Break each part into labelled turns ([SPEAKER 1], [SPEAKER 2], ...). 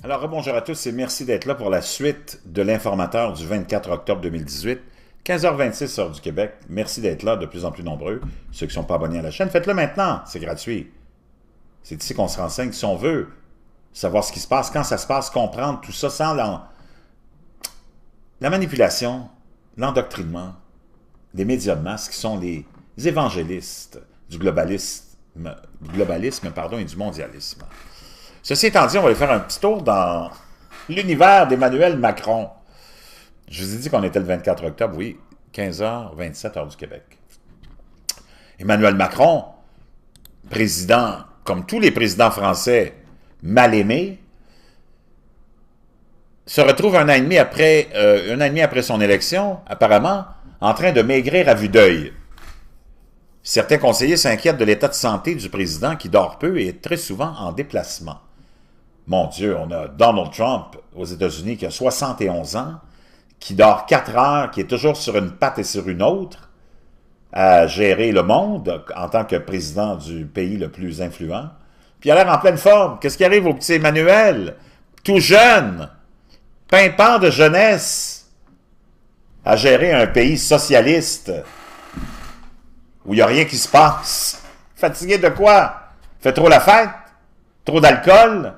[SPEAKER 1] Alors, bonjour à tous et merci d'être là pour la suite de l'informateur du 24 octobre 2018, 15h26 heure du Québec. Merci d'être là, de plus en plus nombreux. Ceux qui ne sont pas abonnés à la chaîne, faites-le maintenant, c'est gratuit. C'est ici qu'on se renseigne si on veut savoir ce qui se passe, quand ça se passe, comprendre tout ça sans la manipulation, l'endoctrinement, les médias de masse qui sont les évangélistes du globalisme et du mondialisme. Ceci étant dit, on va aller faire un petit tour dans l'univers d'Emmanuel Macron. Je vous ai dit qu'on était le 24 octobre, oui, 15h27 heure du Québec. Emmanuel Macron, président, comme tous les présidents français, mal aimé, se retrouve un an et demi après son élection, apparemment, en train de maigrir à vue d'œil. Certains conseillers s'inquiètent de l'état de santé du président qui dort peu et est très souvent en déplacement. Mon Dieu, on a Donald Trump aux États-Unis qui a 71 ans, qui dort 4 heures, qui est toujours sur une patte et sur une autre, à gérer le monde en tant que président du pays le plus influent. Puis il a l'air en pleine forme. Qu'est-ce qui arrive au petit Emmanuel? Tout jeune, pimpant de jeunesse, à gérer un pays socialiste où il n'y a rien qui se passe. Fatigué de quoi? Fait trop la fête? Trop d'alcool?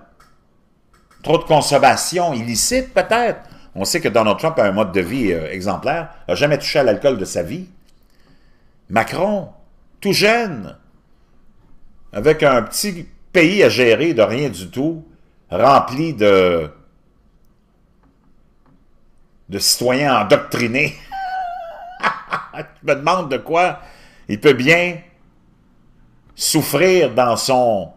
[SPEAKER 1] Trop de consommation illicite, peut-être? On sait que Donald Trump a un mode de vie exemplaire, n'a jamais touché à l'alcool de sa vie. Macron, tout jeune, avec un petit pays à gérer de rien du tout, rempli de citoyens endoctrinés. Je me demande de quoi il peut bien souffrir dans son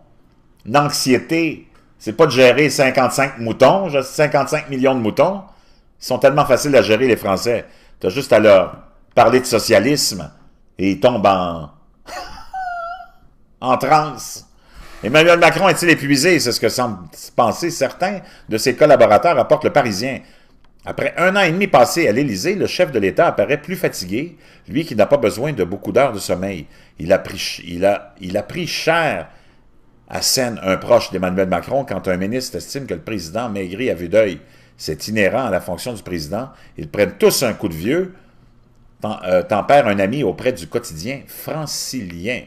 [SPEAKER 1] anxiété. C'est pas de gérer 55 moutons, 55 millions de moutons. Ils sont tellement faciles à gérer, les Français. Tu as juste à leur parler de socialisme et ils tombent en transe. Emmanuel Macron est-il épuisé? C'est ce que semblent penser certains de ses collaborateurs, rapporte Le Parisien. Après un an et demi passé à l'Élysée, le chef de l'État apparaît plus fatigué, lui qui n'a pas besoin de beaucoup d'heures de sommeil. Il a pris cher à scène un proche d'Emmanuel Macron quand un ministre estime que le président maigrit à vue d'œil. C'est inhérent à la fonction du président. Ils prennent tous un coup de vieux, tempère un ami auprès du quotidien francilien.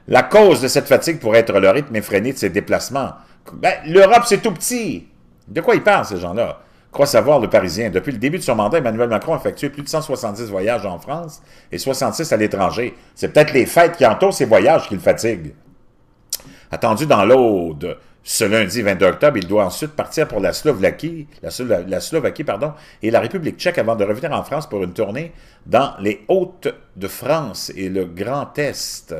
[SPEAKER 1] La cause de cette fatigue pourrait être le rythme effréné de ses déplacements. Ben, l'Europe, c'est tout petit. De quoi ils parlent, ces gens-là? Croit savoir Le Parisien. Depuis le début de son mandat, Emmanuel Macron a effectué plus de 170 voyages en France et 66 à l'étranger. C'est peut-être les fêtes qui entourent ces voyages qui le fatiguent. Attendu dans l'Aude ce lundi 22 octobre, il doit ensuite partir pour la Slovaquie, et la République tchèque avant de revenir en France pour une tournée dans les Hauts-de-France et le Grand Est.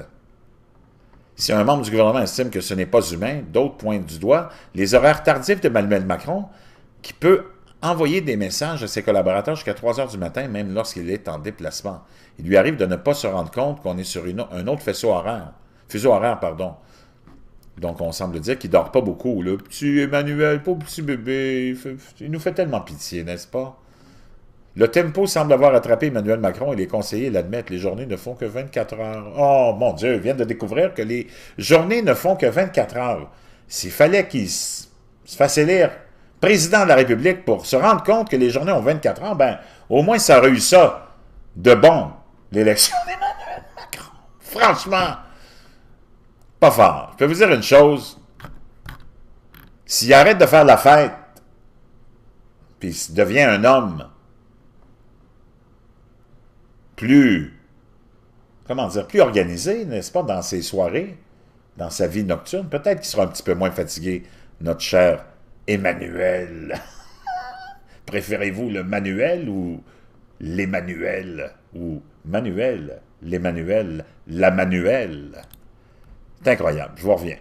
[SPEAKER 1] Si un membre du gouvernement estime que ce n'est pas humain, d'autres pointent du doigt les horaires tardifs d'Emmanuel Macron, qui peut envoyer des messages à ses collaborateurs jusqu'à 3 heures du matin, même lorsqu'il est en déplacement. Il lui arrive de ne pas se rendre compte qu'on est sur un autre fuseau horaire. Donc, on semble dire qu'il ne dort pas beaucoup. Le petit Emmanuel, pauvre petit bébé, il nous fait tellement pitié, n'est-ce pas? Le tempo semble avoir attrapé Emmanuel Macron et les conseillers l'admettent. Les journées ne font que 24 heures. Oh, mon Dieu, ils viennent de découvrir que les journées ne font que 24 heures. S'il fallait qu'il se fasse élire président de la République pour se rendre compte que les journées ont 24 heures, ben, au moins, ça aurait eu ça de bon, l'élection d'Emmanuel Macron. Franchement, pas fort. Je peux vous dire une chose. S'il arrête de faire la fête, puis s'il devient un homme plus organisé, n'est-ce pas, dans ses soirées, dans sa vie nocturne, peut-être qu'il sera un petit peu moins fatigué, notre cher Emmanuel. Préférez-vous le Manuel ou l'Emmanuel? Ou Manuel, l'Emmanuel, la Manuel? C'est incroyable, je vous reviens.